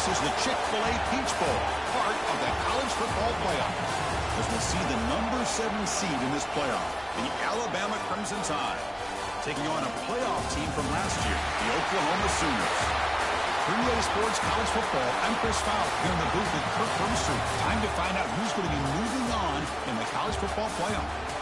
This is the Chick-fil-A Peach Bowl, part of the college football playoff. As we'll see the number 7 seed in this playoff, the Alabama Crimson Tide, taking on a playoff team from last year, the Oklahoma Sooners. 3A Sports College Football, I'm Chris Fowler here in the booth with Kirk Brewster. Time to find out who's going to be moving on in the college football playoff.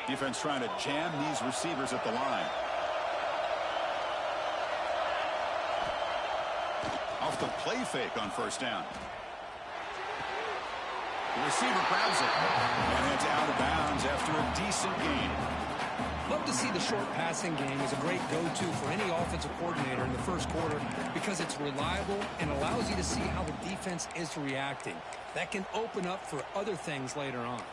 Defense trying to jam these receivers at the line. Off the play fake on first down. The receiver grabs it. And it's out of bounds after a decent gain. Love to see the short passing game as a great go-to for any offensive coordinator in the first quarter because it's reliable and allows you to see how the defense is reacting. That can open up for other things later on.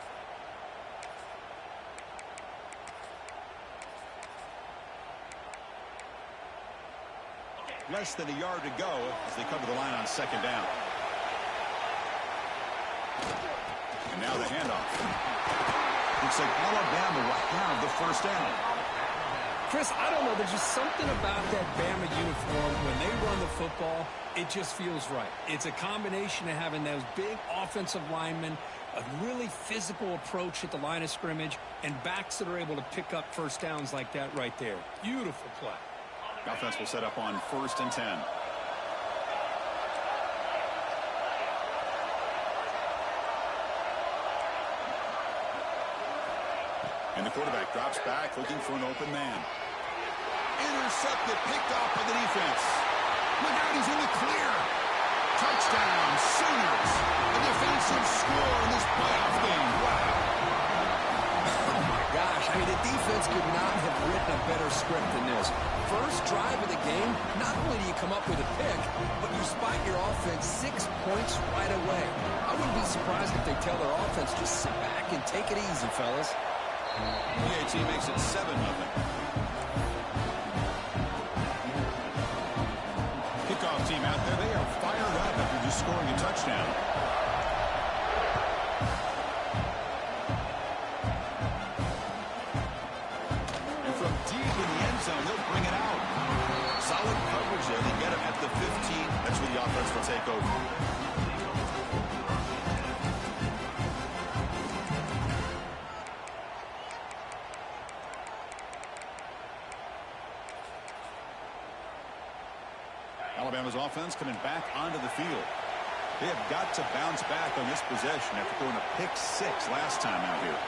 Less than a yard to go as they come to the line on second down. And now the handoff. Looks like Alabama will have the first down. Chris, I don't know. There's just something about that Bama uniform. When they run the football, it just feels right. It's a combination of having those big offensive linemen, a really physical approach at the line of scrimmage, and backs that are able to pick up first downs like that right there. Beautiful play. Offense will set up on 1st and 10. And the quarterback drops back looking for an open man. Intercepted, picked off by the defense. Look out, he's in the clear. Touchdown, Sooners. A defensive score in this playoff game. Wow. Oh my gosh, I mean the defense could not have written a better script than this. First drive of the game, not only do you come up with a pick, but you spot your offense 6 points right away. I wouldn't be surprised if they tell their offense, just sit back and take it easy, fellas. PAT makes it 7-0. Kickoff team out there, they are fired up after just scoring a touchdown. They'll bring it out. Solid coverage there. They get him at the 15. That's where the offense will take over. Alabama's offense coming back onto the field. They have got to bounce back on this possession after throwing a pick 6 last time out here.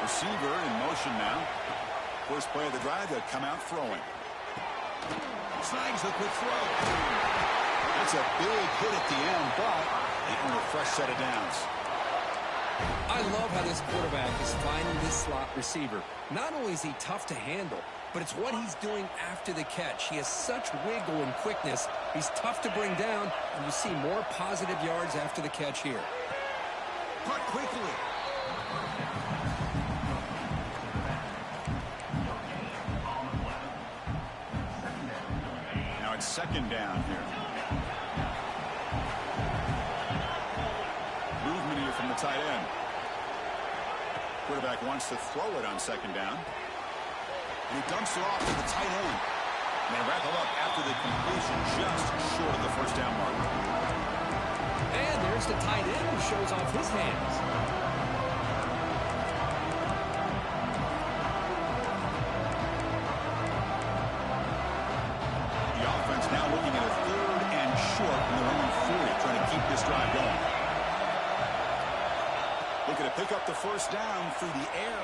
Receiver in motion now. First play of the drive, they'll come out throwing. Snags the quick throw. That's a big hit at the end, but they earn a fresh set of downs. I love how this quarterback is finding this slot receiver. Not only is he tough to handle, but it's what he's doing after the catch. He has such wiggle and quickness. He's tough to bring down, and you see more positive yards after the catch here. Cut quickly. Second down here. Movement here from the tight end. Quarterback wants to throw it on second down. And he dumps it off to the tight end. And they wrap it up after the completion just short of the first down mark. And there's the tight end who shows off his hands. Now looking at a 3rd and short, and they're only 40, trying to keep this drive going. Looking to pick up the first down through the air.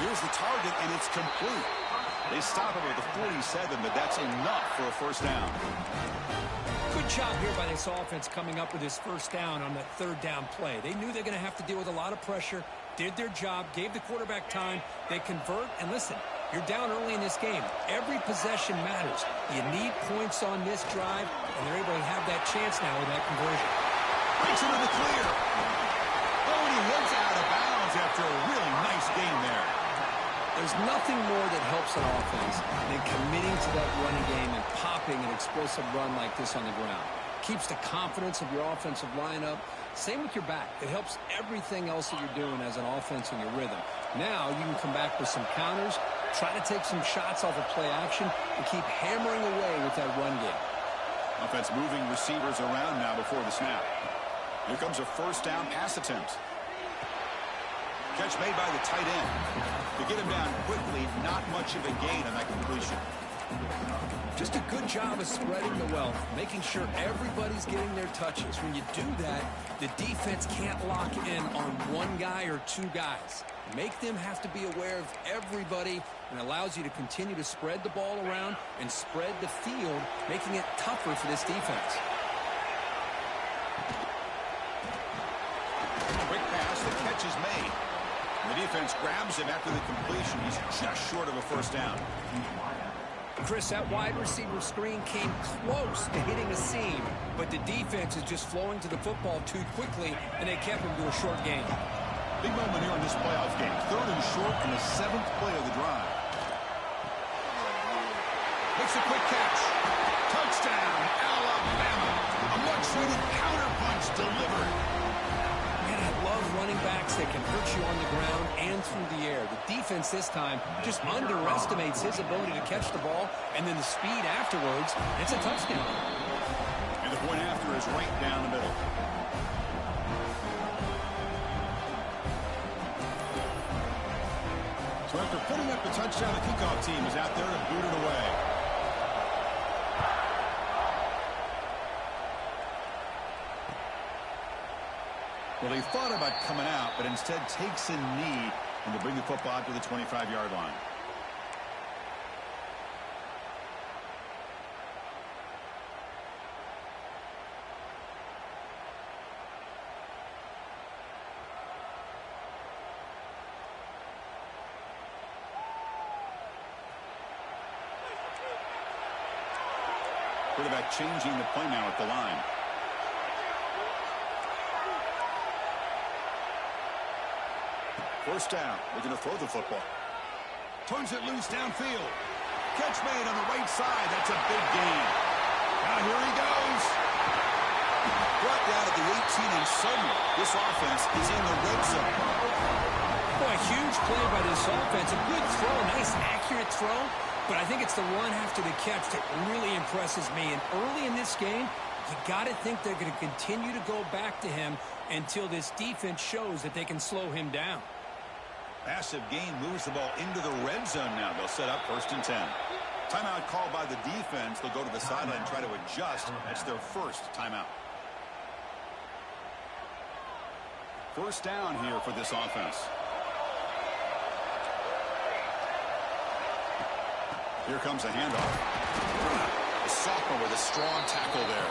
Here's the target, and it's complete. They stop him at the 47, but that's enough for a first down. Good job here by this offense coming up with this first down on that third down play. They knew they're going to have to deal with a lot of pressure, did their job, gave the quarterback time. They convert, and listen, you're down early in this game. Every possession matters. You need points on this drive, and they're able to have that chance now with that conversion. Breaks into the clear. Oh, and he heads out of bounds after a really nice game there. There's nothing more that helps an offense than committing to that running game and popping an explosive run like this on the ground. Keeps the confidence of your offensive lineup. Same with your back. It helps everything else that you're doing as an offense in your rhythm. Now you can come back with some counters, try to take some shots off of play action, and keep hammering away with that run game. Offense moving receivers around now before the snap. Here comes a first down pass attempt. Catch made by the tight end. To get him down quickly, not much of a gain on that completion. Just a good job of spreading the wealth, making sure everybody's getting their touches. When you do that, the defense can't lock in on one guy or two guys. Make them have to be aware of everybody, and allows you to continue to spread the ball around and spread the field, making it tougher for this defense. Quick pass, the catch is made. The defense grabs him after the completion. He's just short of a first down. Chris, that wide receiver screen came close to hitting a seam, but the defense is just flowing to the football too quickly, and they kept him to a short gain. Big moment here in this playoff game. Third and short in the 7th play of the drive. Makes a quick catch. Touchdown, Alabama. A much-needed counterpunch delivered. Man, I love running backs that can hurt you on the ground and through the air. The defense this time just underestimates his ability to catch the ball, and then the speed afterwards, it's a touchdown. And the point after is right down the middle. So after putting up the touchdown, the kickoff team is out there to boot it away. Well, they thought about coming out, but instead takes a knee and to bring the football out to the 25-yard line. Quarterback changing the play now at the line. First down. Looking to throw the football. Turns it loose downfield. Catch made on the right side. That's a big gain. Now here he goes. Brought down at the 18, and suddenly this offense is in the red zone. Boy, huge play by this offense. A good throw, nice accurate throw. But I think it's the run after the catch that really impresses me. And early in this game, you got to think they're going to continue to go back to him until this defense shows that they can slow him down. Massive gain moves the ball into the red zone now. They'll set up 1st and 10. Timeout called by the defense. They'll go to the sideline and try to adjust. That's their first timeout. First down here for this offense. Here comes a handoff. A sophomore with a strong tackle there.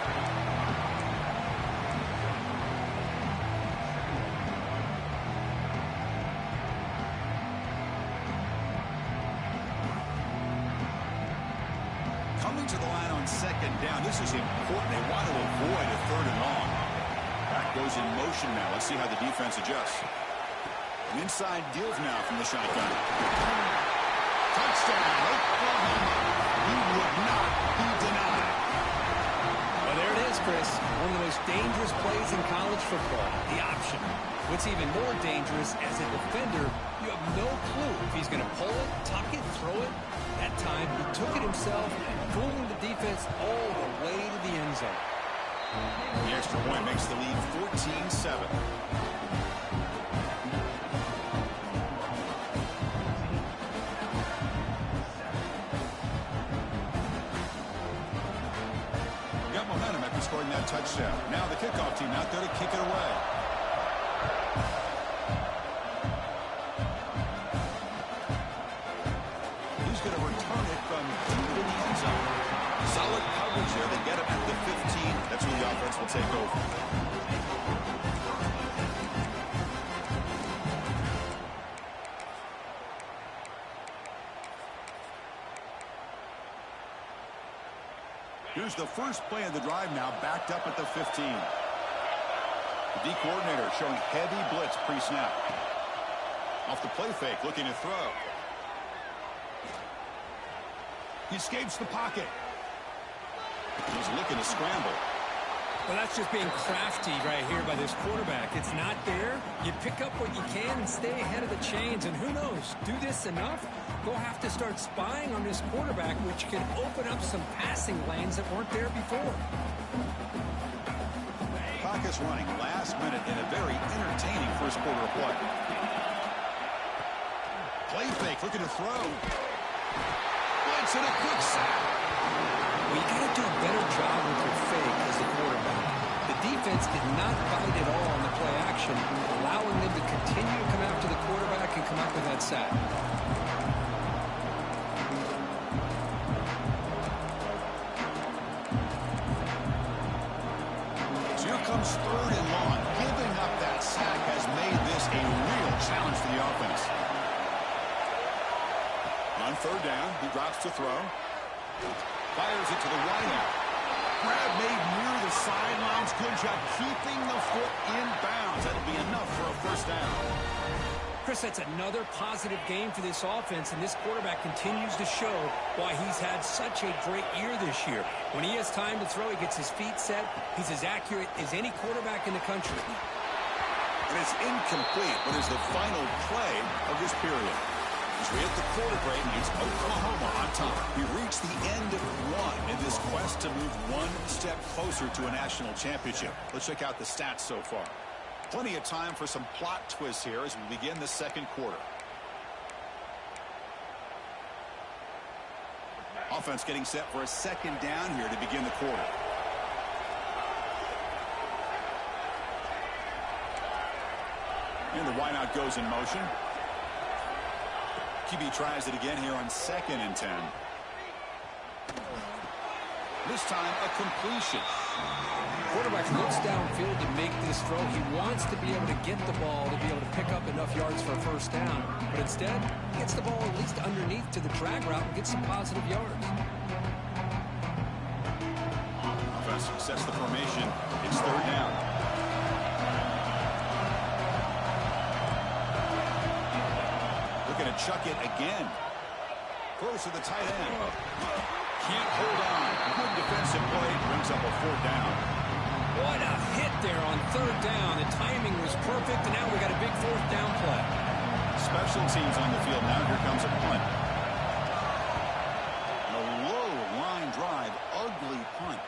Coming to the line on 2nd down. This is important. They want to avoid a 3rd and long. Back goes in motion now. Let's see how the defense adjusts. An inside give now from the shotgun. Touchdown, Oklahoma. He would not be denied. Well, there it is, Chris. One of the most dangerous plays in college football, the option. What's even more dangerous, as a defender, you have no clue if he's going to pull it, tuck it, throw it. That time, he took it himself, fooling the defense all the way to the end zone. The extra point makes the lead 14-7. Got momentum after scoring that touchdown. Now the kickoff team out there to kick it away. he's going to return it from deep in the end zone. Solid coverage there. They get him at the 15. That's where the offense will take over. Here's the first play of the drive now, backed up at the 15. The D coordinator showing heavy blitz pre-snap. Off the play fake, looking to throw. He escapes the pocket. He's looking to scramble. Well, that's just being crafty right here by this quarterback. It's not there. You pick up what you can and stay ahead of the chains. And who knows, do this enough, they'll have to start spying on this quarterback, which can open up some passing lanes that weren't there before. Clock is running last minute in a very entertaining first quarter of play. Play fake, looking to throw. Blitz and a quick sack. Well, you got to do a better job with your fake as the quarterback. The defense did not bite at all on the play action, allowing them to continue to come after the quarterback and come up with that sack. So here comes third and long. Giving up that sack has made this a real challenge for the offense. On third down, he drops to throw. Fires it to the wideout. Grab made near the sidelines. Good job keeping the foot in bounds. That'll be enough for a first down. Chris, that's another positive game for this offense, and this quarterback continues to show why he's had such a great year this year. When he has time to throw, he gets his feet set. He's as accurate as any quarterback in the country. And it's incomplete, but is the final play of this period. As we hit the quarter break, it's Oklahoma on top. We reach the end of one in this quest to move one step closer to a national championship. Let's check out the stats so far. Plenty of time for some plot twists here as we begin the second quarter. Offense getting set for a second down here to begin the quarter. And the wideout goes in motion. QB tries it again here on 2nd and 10. This time a completion. Quarterback looks downfield to make this throw. He wants to be able to get the ball to be able to pick up enough yards for a first down. But instead, he gets the ball at least underneath to the drag route and gets some positive yards. Offense sets the formation. It's third down. Looking to chuck it again. Throws to the tight end. Can't hold on. Good defensive play. Brings up a fourth down. What a hit there on third down. The timing was perfect, and now we got a big fourth down play. Special teams on the field. Now here comes a punt. A low line drive. Ugly punt.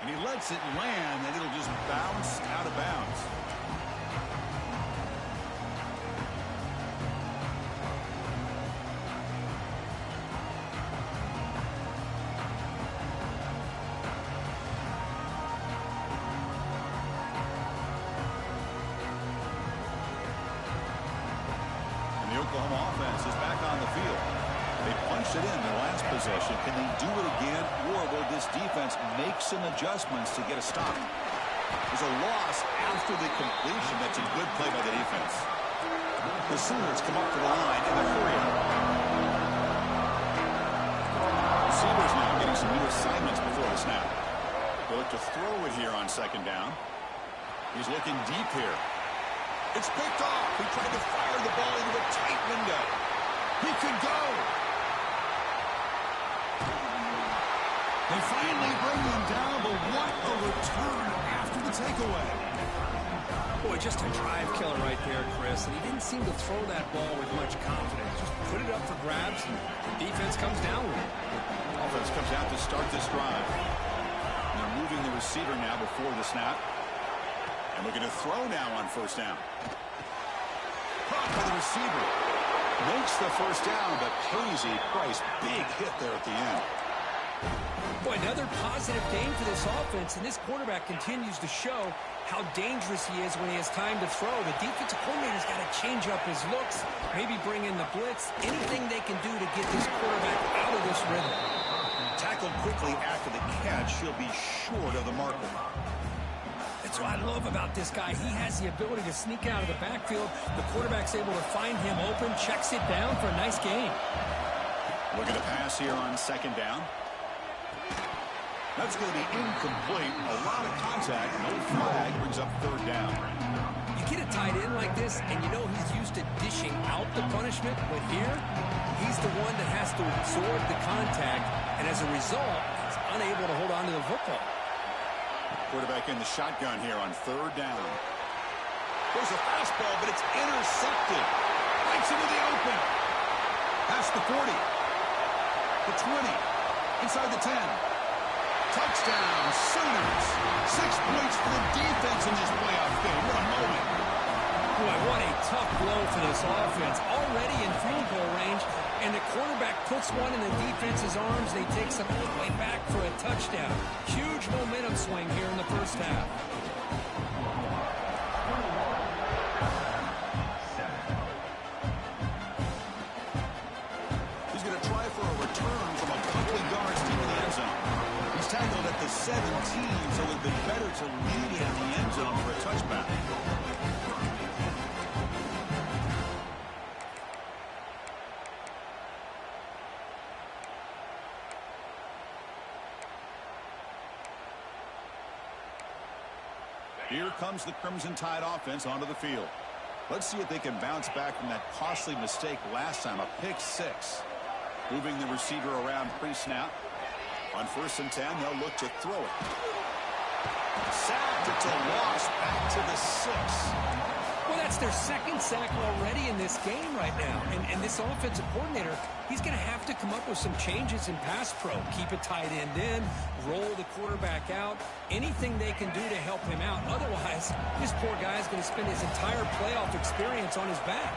And he lets it land, and it'll just bounce out of bounds. Oklahoma offense is back on the field. They punched it in their last possession. Can they do it again, or will this defense make some adjustments to get a stop? There's a loss after the completion. That's a good play by the defense. The Sooners come up to the line in a hurry. Receivers now getting some new assignments before the snap. They look to throw it here on second down. He's looking deep here. It's picked off. He tried to fire the ball into a tight window. He could go. They finally bring him down, but what a return after the takeaway. Boy, just a drive killer right there, Chris. And he didn't seem to throw that ball with much confidence. Just put it up for grabs, and the defense comes down with it. Offense comes out to start this drive. They're moving the receiver now before the snap. And looking to throw now on first down. Caught by the receiver. Makes the first down, but Hazy Price, big hit there at the end. Boy, another positive game for this offense, and this quarterback continues to show how dangerous he is when he has time to throw. The defensive coordinator's got to change up his looks, maybe bring in the blitz, anything they can do to get this quarterback out of this rhythm. Tackled quickly after the catch, he'll be short of the marker. That's what I love about this guy. He has the ability to sneak out of the backfield. The quarterback's able to find him open, checks it down for a nice gain. Looking to pass here on second down. That's going to be incomplete. A lot of contact. No flag. Brings up third down. You get a tight end like this, and you know he's used to dishing out the punishment. But here, he's the one that has to absorb the contact, and as a result, he's unable to hold on to the football. Quarterback in the shotgun here on third down. There's a fastball, but it's intercepted. Right into the open. Past the 40. The 20. Inside the 10. Touchdown, Sooners. 6 points for the defense in this playoff game. What a moment. Boy, what a tough blow for this offense. Already in field goal range, and the quarterback puts one in the defense's arms. They take some all the way back for a touchdown. Huge momentum swing here in the first half. He's going to try for a return from a couple of yards deep in the end zone. He's tackled at the 17, so it would be better to lead him in the end zone for a touchback. Here comes the Crimson Tide offense onto the field. Let's see if they can bounce back from that costly mistake last time, a pick six. Moving the receiver around pre-snap. On 1st and 10, they'll look to throw it. Sacked, it's a loss, back to the 6. Well, that's their second sack already in this game right now. And this offensive coordinator, he's going to have to come up with some changes in pass pro. Keep a tight end in, roll the quarterback out, anything they can do to help him out. Otherwise, this poor guy is going to spend his entire playoff experience on his back.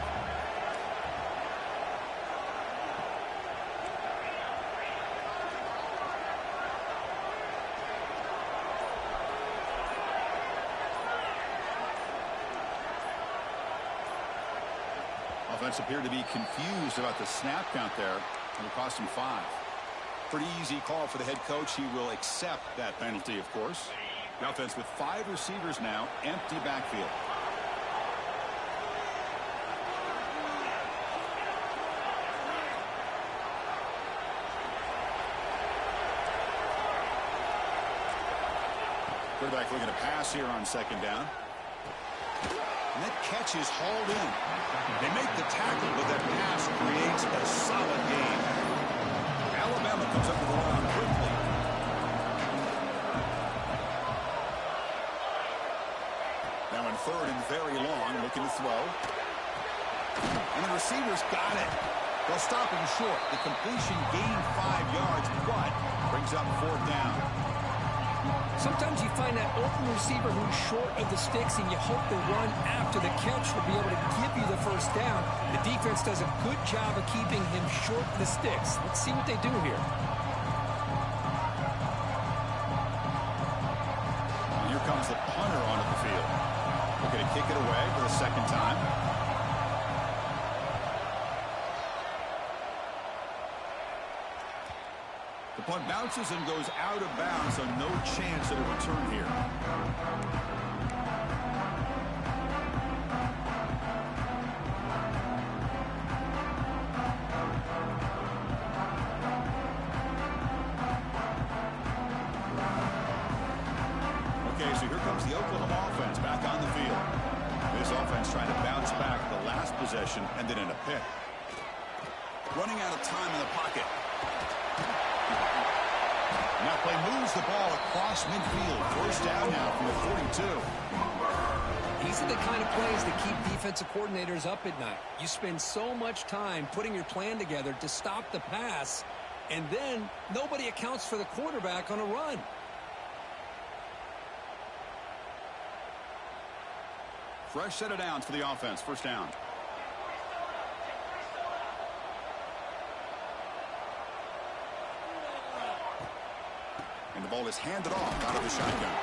Offense appeared to be confused about the snap count there, and it cost him 5. Pretty easy call for the head coach. He will accept that penalty, of course. The offense with 5 receivers now, empty backfield. Quarterback looking to pass here on second down. And that catch is hauled in. They make the tackle, but that pass creates a solid gain. Alabama comes up with the line quickly. Now in third and very long, looking to throw. And the receivers got it. They'll stop him short. The completion gained 5 yards, but brings up fourth down. Sometimes you find that open receiver who's short of the sticks, and you hope the run after the catch will be able to give you the first down. The defense does a good job of keeping him short of the sticks. Let's see what they do here. And here comes the punter onto the field. Looking to kick it away for the second time. The punt bounces and goes out of bounds, so no chance at a return here. Okay, so here comes the Oklahoma offense back on the field. This offense trying to bounce back the last possession, ended in a pick. Running out of time in the pocket. Now play moves the ball across midfield. First down now from the 42. These are the kind of plays that keep defensive coordinators up at night. You spend so much time putting your plan together to stop the pass, and then nobody accounts for the quarterback on a run. Fresh set of downs for the offense. First down. The ball is handed off out of the shotgun.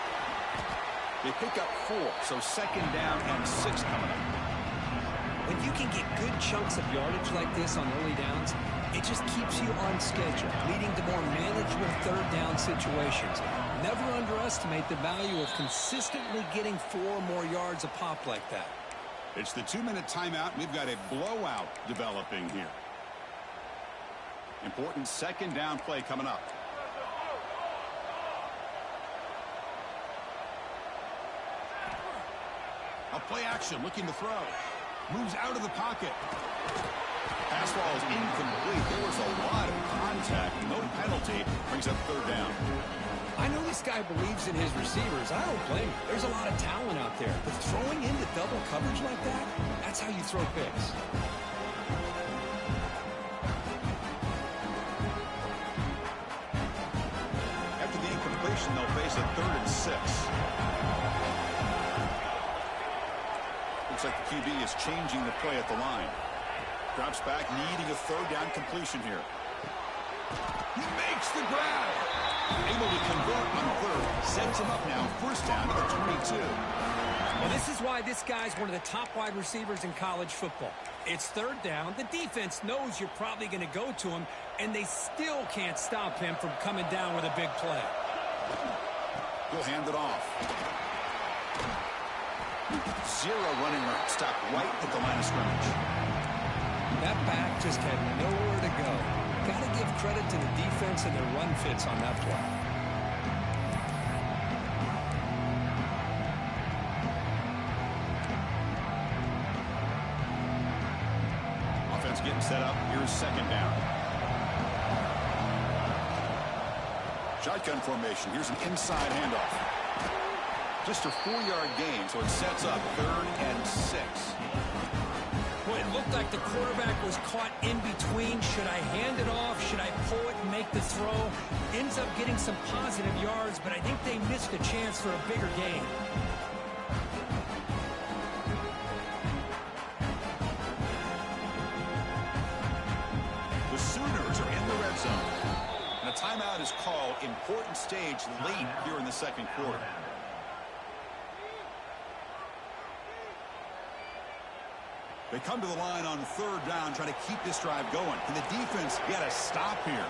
They pick up 4, so 2nd down and 6 coming up. When you can get good chunks of yardage like this on early downs, it just keeps you on schedule, leading to more manageable 3rd down situations. Never underestimate the value of consistently getting 4 or more yards a pop like that. It's the 2-minute timeout. We've got a blowout developing here. Important 2nd down play coming up. A play action, looking to throw. Moves out of the pocket. Pass ball is incomplete. There was a lot of contact. No penalty. Brings up 3rd down. I know this guy believes in his receivers. I don't blame him. There's a lot of talent out there. But throwing into double coverage like that, that's how you throw picks. After the incompletion, they'll face a 3rd and 6. Looks like the QB is changing the play at the line. Drops back, needing a 3rd down completion here. He makes the grab. Able to convert on 3rd. Sets him up now. 1st down to the 22. Well, this is why this guy's one of the top wide receivers in college football. It's 3rd down. The defense knows you're probably going to go to him, and they still can't stop him from coming down with a big play. He'll hand it off. 0 running route. Stop right at the line of scrimmage. That back just had nowhere to go. Got to give credit to the defense and their run fits on that play. Offense getting set up. Here's 2nd down. Shotgun formation. Here's an inside handoff. Just a 4-yard gain, so it sets up 3rd and 6. Well, it looked like the quarterback was caught in between. Should I hand it off? Should I pull it and make the throw? Ends up getting some positive yards, but I think they missed a chance for a bigger gain. The Sooners are in the red zone. And a timeout is called. Important stage late here in the 2nd quarter. They come to the line on 3rd down, trying to keep this drive going. Can the defense get a stop here?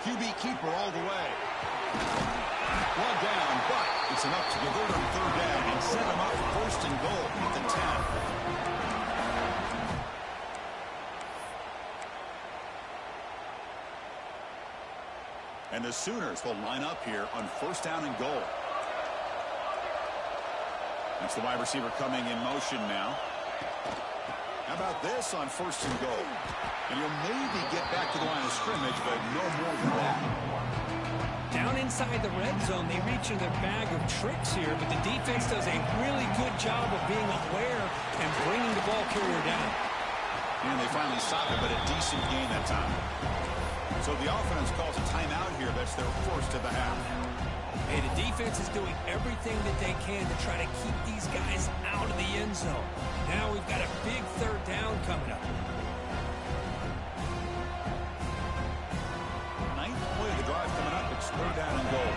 QB keeper all the way. One down, but it's enough to convert on 3rd down and set them up for 1st and goal at the 10. And the Sooners will line up here on 1st down and goal. That's the wide receiver coming in motion now. How about this on 1st and goal? And he'll maybe get back to the line of scrimmage, but no more than that. Down inside the red zone, they reach in their bag of tricks here, but the defense does a really good job of being aware and bringing the ball carrier down. And they finally stop it, but a decent gain that time. So the offense calls a timeout here. That's their 1st of the half. Hey, the defense is doing everything that they can to try to keep these guys out of the end zone. Now we've got a big 3rd down coming up. 9th play of the drive coming up. It's 3rd down and goal.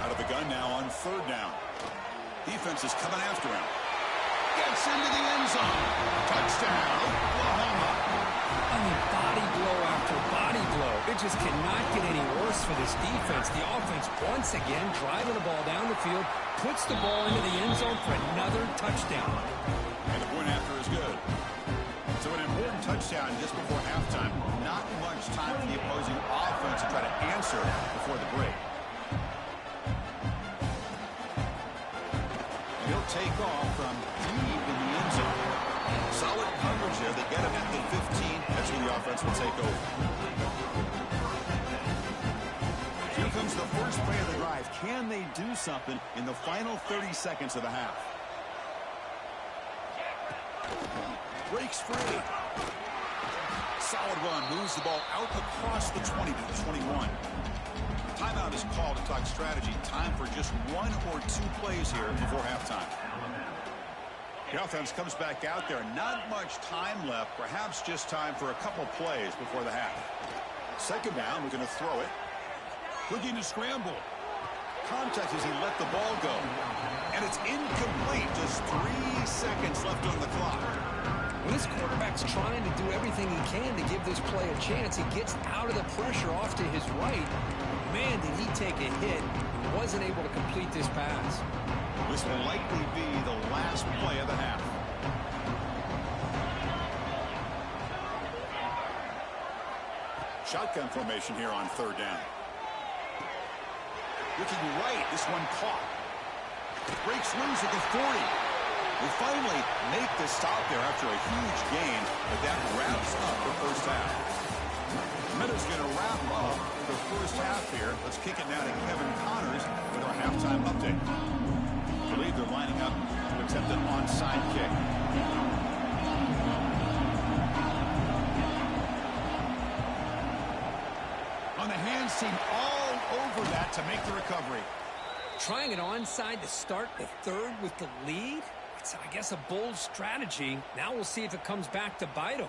Out of the gun now on 3rd down. Defense is coming after him. Gets into the end zone. Touchdown, Oklahoma. I mean, body blow after body blow. It just cannot get any worse for this defense. The offense, once again, driving the ball down the field, puts the ball into the end zone for another touchdown. And the point after is good. So an important touchdown just before halftime. Not much time for the opposing offense to try to answer before the break. And he'll take off from deep in the end zone. Solid coverage there. They get him at the 15. That's when the offense will take over. Here comes the first play of the drive. Can they do something in the final 30 seconds of the half? Breaks free. Solid run. Moves the ball out across the 20 to the 21. Timeout is called to talk strategy. Time for just 1 or 2 plays here before halftime. The offense comes back out there. Not much time left. Perhaps just time for a couple plays before the half. Second down. We're going to throw it. Looking to scramble. Contact as he let the ball go. And it's incomplete. Just 3 seconds left on the clock. When this quarterback's trying to do everything he can to give this play a chance, he gets out of the pressure off to his right. Man, did he take a hit and wasn't able to complete this pass. This will likely be the last play of the half. Shotgun formation here on third down. Looking right, this one caught. Breaks loose at the 40. We finally make the stop there after a huge gain, but that wraps up the first half. Meadows going to wrap up the first half here. Let's kick it now to Kevin Connors with our halftime update. I believe they're lining up to attempt an onside kick. On the hands team all over that to make the recovery. Trying it onside to start the third with the lead? It's, I guess, a bold strategy. Now we'll see if it comes back to bite him.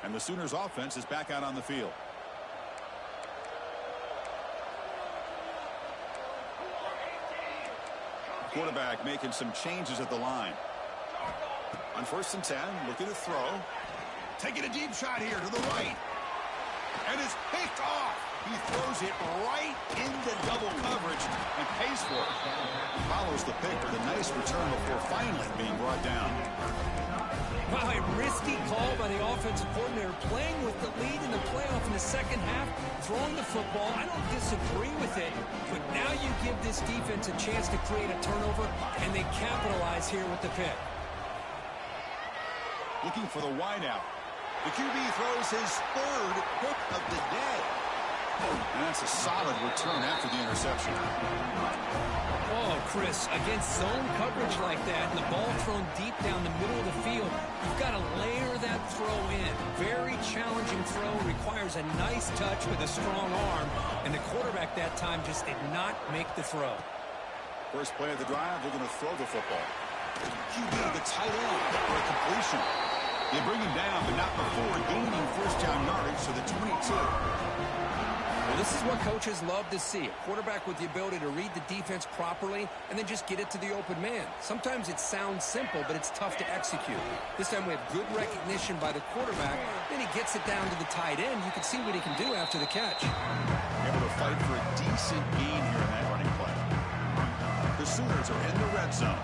And the Sooners offense is back out on the field. Quarterback making some changes at the line. On 1st and 10, looking to throw. Taking a deep shot here to the right. And it's picked off. He throws it right into double coverage and pays for it. Follows the pick with a nice return before finally being brought down. Wow, a risky call by the offensive coordinator, playing with the lead in the playoff in the second half, throwing the football. I don't disagree with it, but now you give this defense a chance to create a turnover, and they capitalize here with the pick. Looking for the wideout. The QB throws his third pick of the day. And that's a solid return after the interception. Oh, Chris, against zone coverage like that and the ball thrown deep down the middle of the field, you've got to layer that throw in. Very challenging throw, requires a nice touch with a strong arm, and the quarterback that time just did not make the throw. First play of the drive, they're going to throw the football. QB to the tight end for a completion. They bring him down, but not before gaining first down yardage to the 22. Well, this is what coaches love to see. A quarterback with the ability to read the defense properly and then just get it to the open man. Sometimes it sounds simple, but it's tough to execute. This time we have good recognition by the quarterback. Then he gets it down to the tight end. You can see what he can do after the catch. Able to fight for a decent gain here in that running play. The Sooners are in the red zone.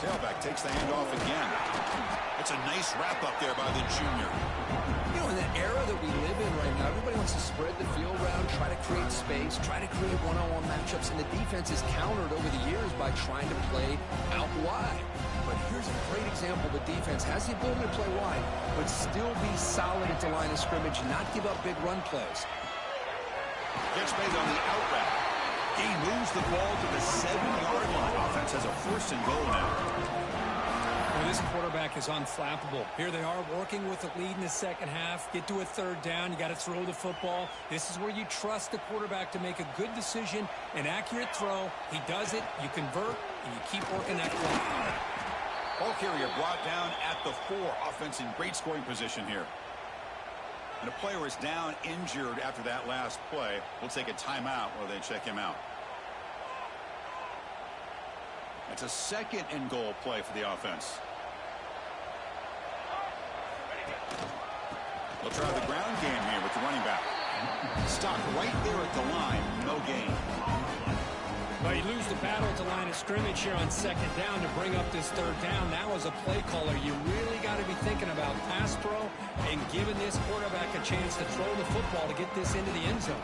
Tailback takes the handoff again. It's a nice wrap-up there by the junior. You know, in the era that we live in right now, everybody wants to spread the field around, try to create space, try to create one-on-one matchups, and the defense is countered over the years by trying to play out wide. But here's a great example. The defense has the ability to play wide, but still be solid at the line of scrimmage and not give up big run plays. Gets made on the out route. He moves the ball to the 7-yard line. Offense has a 1st and goal now. Well, this quarterback is unflappable. Here they are working with the lead in the second half. Get to a third down. You got to throw the football. This is where you trust the quarterback to make a good decision, an accurate throw. He does it. You convert, and you keep working that clock. Ball carrier brought down at the 4. Offense in great scoring position here. And a player is down injured after that last play. We'll take a timeout while they check him out. It's a 2nd and goal play for the offense. They'll try the ground game here with the running back. Stopped right there at the line. No gain. Well, you lose the battle at the line of scrimmage here on 2nd down to bring up this 3rd down. Now as a play caller, you really got to be thinking about pass pro and giving this quarterback a chance to throw the football to get this into the end zone.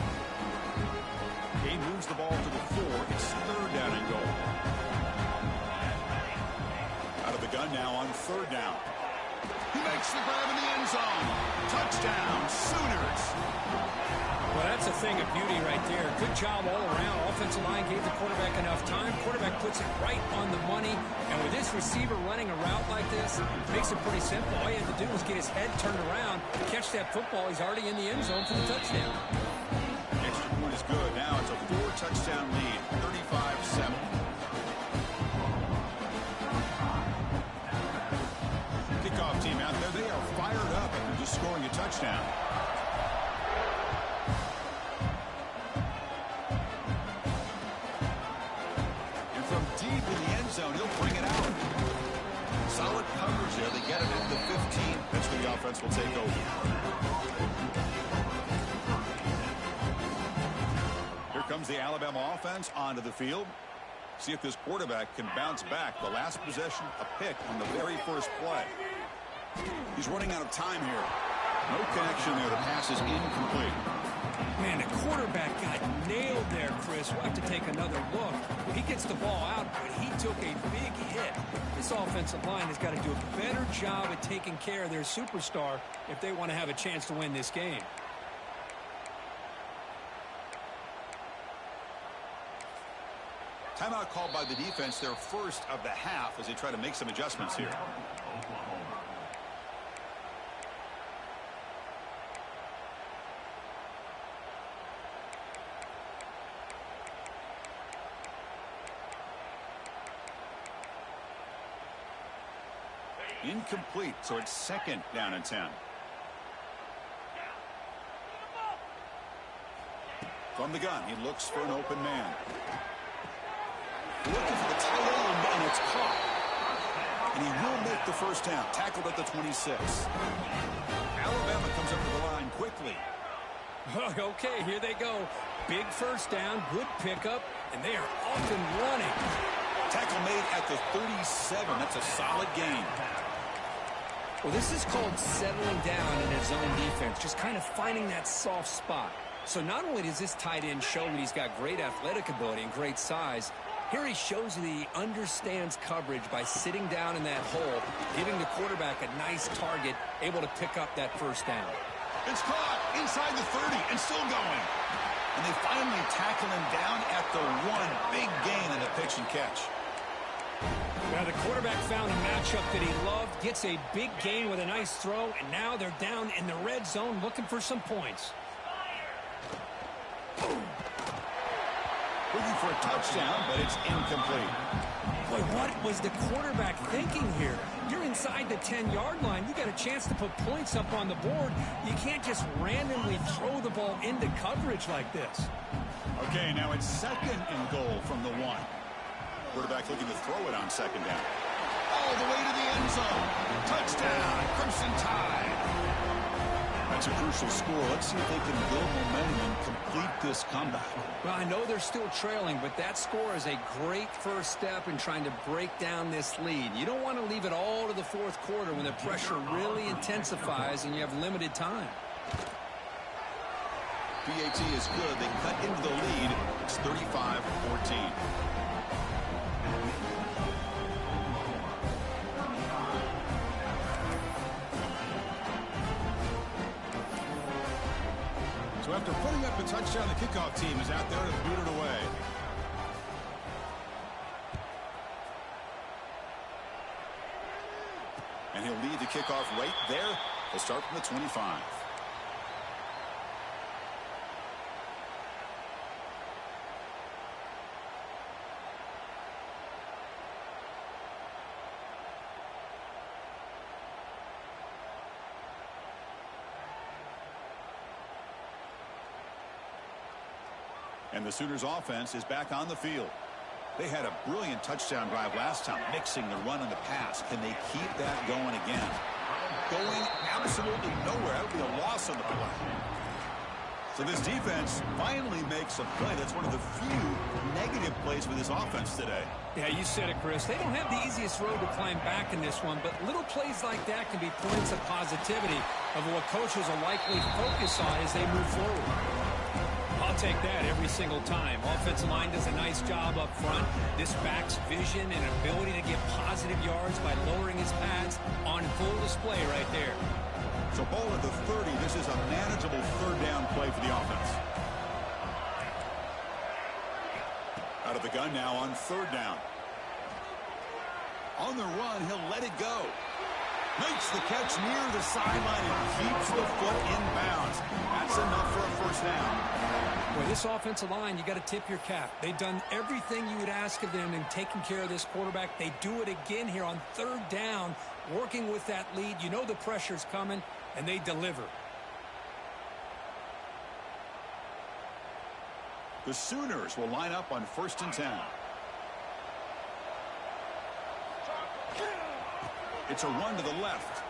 He moves the ball to the 4. It's 3rd down and goal. Out of the gun now on 3rd down. He makes the grab in the end zone. Touchdown, Sooners. Well, that's a thing of beauty right there. Good job all around. Offensive line gave the quarterback enough time. Quarterback puts it right on the money. And with this receiver running a route like this, it makes it pretty simple. All you have to do is get his head turned around, catch that football. He's already in the end zone for the touchdown. Extra point is good. Now it's a 4-touchdown lead, 35-7. Kickoff team out there, they are fired up after just scoring a touchdown. And from deep in the end zone, he'll bring it out. Solid coverage there. They get it into the 15. That's where the offense will take over. Here comes the Alabama offense onto the field. See if this quarterback can bounce back. The last possession, a pick on the very first play. He's running out of time here. No connection there. The pass is incomplete. Man, the quarterback got nailed there, Chris. We'll have to take another look. He gets the ball out, but he took a big hit. This offensive line has got to do a better job at taking care of their superstar if they want to have a chance to win this game. Timeout called by the defense, their first of the half, as they try to make some adjustments here. Incomplete, so it's 2nd down and 10. From the gun, he looks for an open man. Looking for the tight end, and it's caught. And he will make the first down. Tackled at the 26. Alabama comes up to the line quickly. Okay, here they go. Big first down, good pickup, and they are off and running. Tackle made at the 37. That's a solid gain. Well, this is called settling down in his own defense, just kind of finding that soft spot. So not only does this tight end show that he's got great athletic ability and great size, here he shows that he understands coverage by sitting down in that hole, giving the quarterback a nice target, able to pick up that first down. It's caught inside the 30 and still going. And they finally tackle him down at the 1. Big gain in the pitch and catch. Now the quarterback found a matchup that he loved, gets a big gain with a nice throw, and now they're down in the red zone looking for some points. Looking for a touchdown, but it's incomplete. Boy, what was the quarterback thinking here? You're inside the 10-yard line. You got a chance to put points up on the board. You can't just randomly throw the ball into coverage like this. Okay, now it's 2nd and goal from the 1. Quarterback looking to throw it on 2nd down. All the way to the end zone. Touchdown, Crimson Tide. That's a crucial score. Let's see if they can build momentum and complete this comeback. Well, I know they're still trailing, but that score is a great first step in trying to break down this lead. You don't want to leave it all to the 4th quarter when the pressure really intensifies and you have limited time. PAT is good. They cut into the lead. It's 35-14. So after putting up a touchdown, the kickoff team is out there to boot it away. And he'll lead the kickoff right there. He'll start from the 25. And the Sooners offense is back on the field. They had a brilliant touchdown drive last time, mixing the run and the pass. Can they keep that going again? Going absolutely nowhere. That would be a loss on the play. So this defense finally makes a play. That's one of the few negative plays for this offense today. Yeah, you said it, Chris. They don't have the easiest road to climb back in this one, but little plays like that can be points of positivity of what coaches will likely focus on as they move forward. I'll take that every single time. Offensive line does a nice job up front. This back's vision and ability to get positive yards by lowering his pads on full display right there. So ball at the 30. This is a manageable 3rd down play for the offense. Out of the gun now on 3rd down. On the run, he'll let it go. Makes the catch near the sideline and keeps the foot in bounds. That's enough for a first down. Boy, this offensive line, you got to tip your cap. They've done everything you would ask of them in taking care of this quarterback. They do it again here on third down, working with that lead. You know the pressure's coming, and they deliver. The Sooners will line up on 1st and 10. It's a run to the left.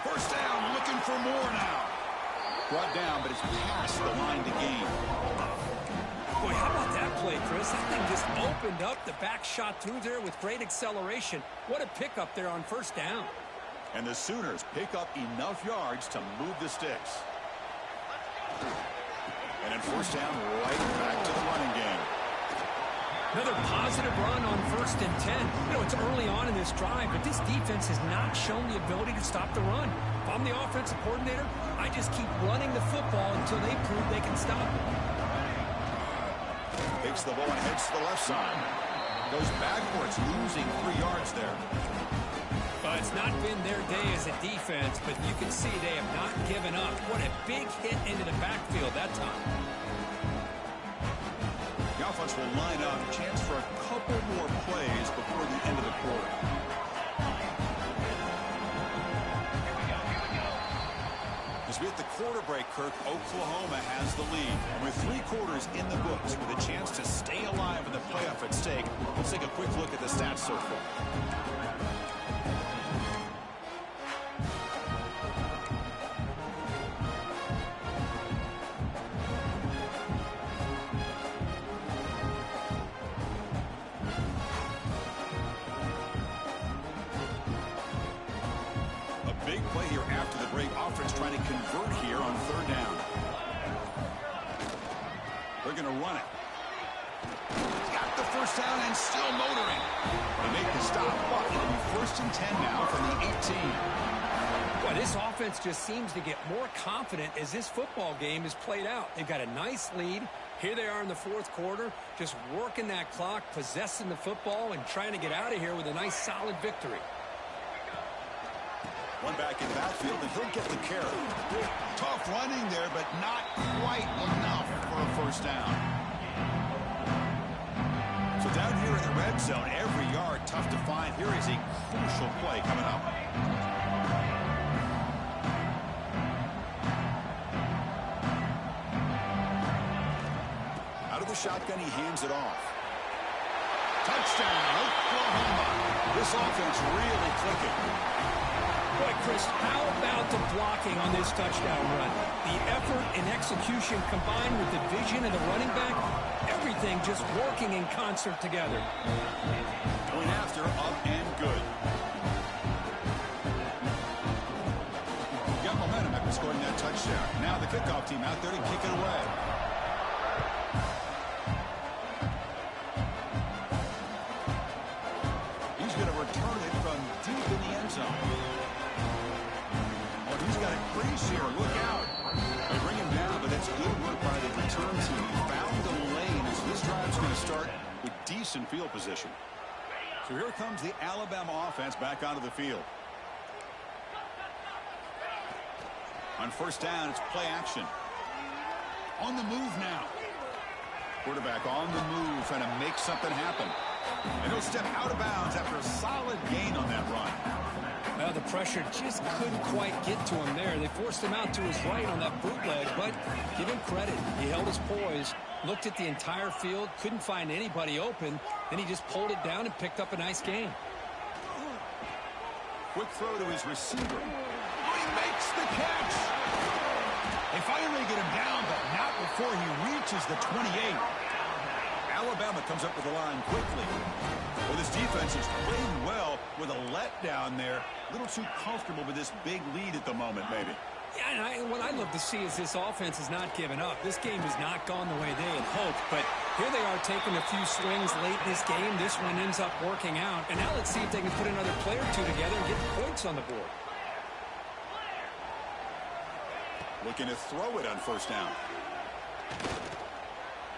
First down, looking for more now. Brought down, but it's past the line to gain. Boy, how about that play, Chris? That thing just opened up. The back shot through there with great acceleration. What a pickup there on first down. And the Sooners pick up enough yards to move the sticks. And in first down, right back to the running game. Another positive run on 1st and 10. You know, it's early on in this drive, but this defense has not shown the ability to stop the run. If I'm the offensive coordinator, I just keep running the football until they prove they can stop it. Takes the ball and heads to the left side. Goes backwards, losing 3 yards there. It's not been their day as a defense, but you can see they have not given up. What a big hit into the backfield that time. The offense will line up. Chance for a couple more plays before the end of the quarter. As we hit the quarter break, Kirk, Oklahoma has the lead. And with 3 quarters in the books with a chance to stay alive with the playoff at stake, let's take a quick look at the stats so far. Big play here after the break. Offense trying to convert here on 3rd down. They're going to run it. Got the first down and still motoring. They make the stop, but it'll be 1st and 10 now from the 18. Boy, this offense just seems to get more confident as this football game is played out. They've got a nice lead. Here they are in the 4th quarter, just working that clock, possessing the football, and trying to get out of here with a nice, solid victory. One back in the backfield, and he'll get the carry. Tough running there, but not quite enough for a first down. So down here in the red zone, every yard tough to find. Here is a crucial play coming up. Out of the shotgun, he hands it off. Touchdown, Oklahoma. This offense really clicking. Boy, Chris, how about the blocking on this touchdown run? The effort and execution combined with the vision of the running back, everything just working in concert together. Going after, up and good. Got momentum after scoring that touchdown. Now the kickoff team out there to kick it away. He's going to return it from deep in the end zone. He's got a crease here. Look out. They bring him down, but that's good work by the return team. He found the lane as this drive's going to start with decent field position. So here comes the Alabama offense back onto the field. On first down, it's play action. On the move now. Quarterback on the move, trying to make something happen. And he'll step out of bounds after a solid gain on that run. Well, the pressure just couldn't quite get to him there. They forced him out to his right on that bootleg, but give him credit. He held his poise, looked at the entire field, couldn't find anybody open, then he just pulled it down and picked up a nice gain. Quick throw to his receiver. Oh, he makes the catch. They finally get him down, but not before he reaches the 28. Alabama comes up with the line quickly. Well, this defense has played well with a letdown there. A little too comfortable with this big lead at the moment, maybe. Yeah, and what I love to see is this offense has not given up. This game has not gone the way they had hoped, but here they are taking a few swings late in this game. This one ends up working out, and now let's see if they can put another play or two together and get points on the board. Looking to throw it on first down.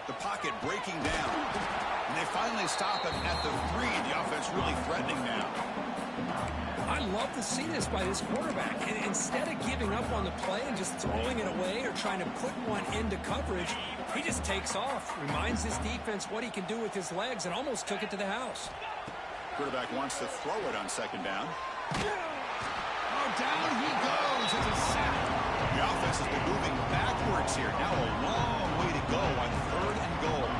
The pocket breaking down. And they finally stop him at the 3. The offense really threatening now. I love to see this by this quarterback. And instead of giving up on the play and just throwing it away or trying to put one into coverage, he just takes off, reminds his defense what he can do with his legs, and almost took it to the house. Quarterback wants to throw it on 2nd down. Oh, down he goes. It's a sack. The offense has been moving backwards here. Now a long way to go on 3rd and goal.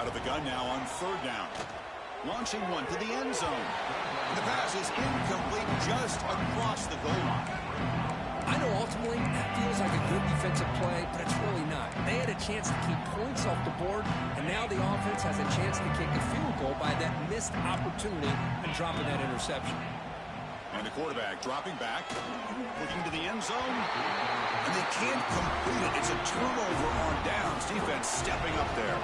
Out of the gun now on 3rd down. Launching one to the end zone. The pass is incomplete just across the goal line. I know ultimately that feels like a good defensive play, but it's really not. They had a chance to keep points off the board, and now the offense has a chance to kick a field goal by that missed opportunity and dropping that interception. And the quarterback dropping back, looking to the end zone, and they can't complete it. It's a turnover on downs. Defense stepping up there.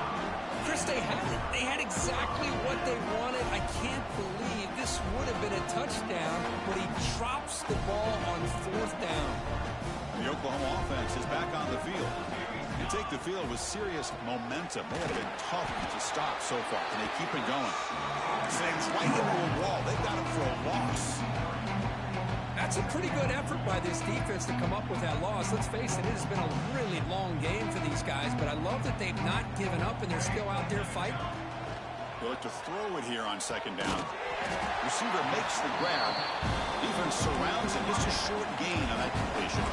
Chris, they had it. They had exactly what they wanted. I can't believe this would have been a touchdown, but he drops the ball on 4th down. The Oklahoma offense is back on the field. They take the field with serious momentum. They have been tough to stop so far, and they keep it going. Sames right into a wall. They've got him for a loss. That's a pretty good effort by this defense to come up with that loss. Let's face it, it has been a really long game for these guys, but I love that they've not given up and they're still out there fighting. They look to throw it here on 2nd down. Receiver makes the grab. Defense surrounds him. Just a short gain on that completion.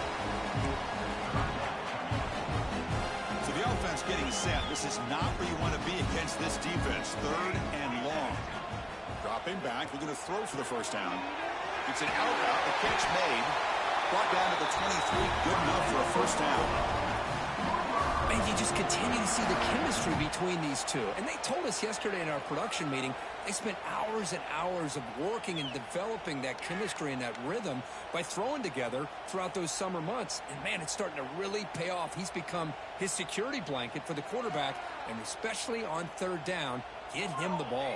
So the offense getting set. This is not where you want to be against this defense. 3rd and long. Dropping back. We're going to throw for the 1st down. It's an out route. The catch made. Brought down to the 23. Good enough for a 1st down. And you just continue to see the chemistry between these two. And they told us yesterday in our production meeting, they spent hours and hours of working and developing that chemistry and that rhythm by throwing together throughout those summer months. And, man, it's starting to really pay off. He's become his security blanket for the quarterback, and especially on 3rd down, get him the ball.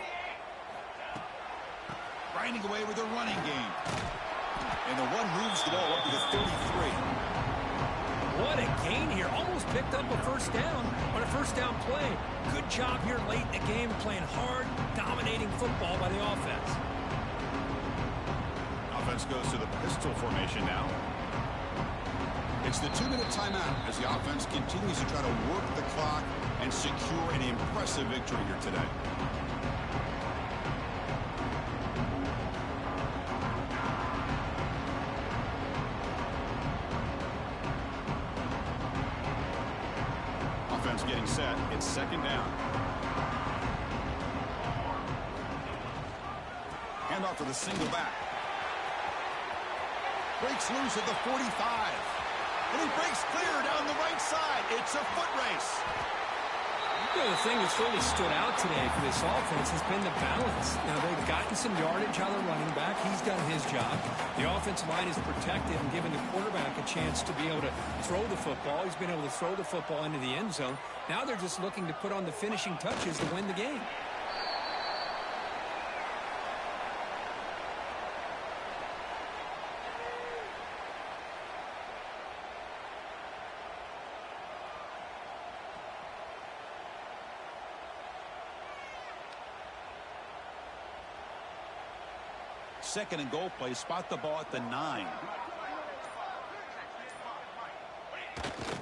Grinding away with a running game. And the one moves the ball up to the 33. What a gain here. Almost picked up a 1st down on a 1st down play. Good job here late in the game, playing hard, dominating football by the offense. Offense goes to the pistol formation now. It's the 2-minute timeout as the offense continues to try to work the clock and secure an impressive victory here today. Offense getting set. It's 2nd down. Handoff to the single back. Breaks loose at the 45. And he breaks clear down the right side. It's a foot race. You know, the thing that's really stood out today for this offense has been the balance. Now, they've gotten some yardage out of the running back. He's done his job. The offensive line is protected and given the quarterback a chance to be able to throw the football. He's been able to throw the football into the end zone. Now they're just looking to put on the finishing touches to win the game. Second and goal play. Spot the ball at the 9.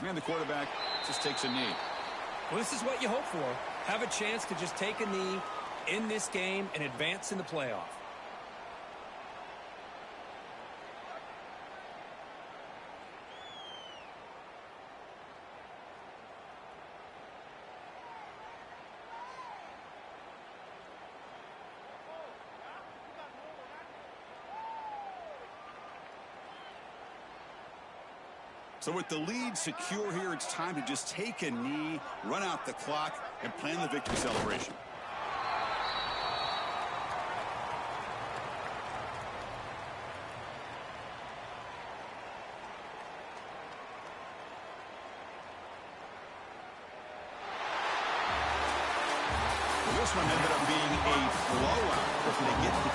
And the quarterback just takes a knee. Well, this is what you hope for. Have a chance to just take a knee in this game and advance in the playoff. So with the lead secure here, it's time to just take a knee, run out the clock, and plan the victory celebration. This one ended up being a blowout. If they get the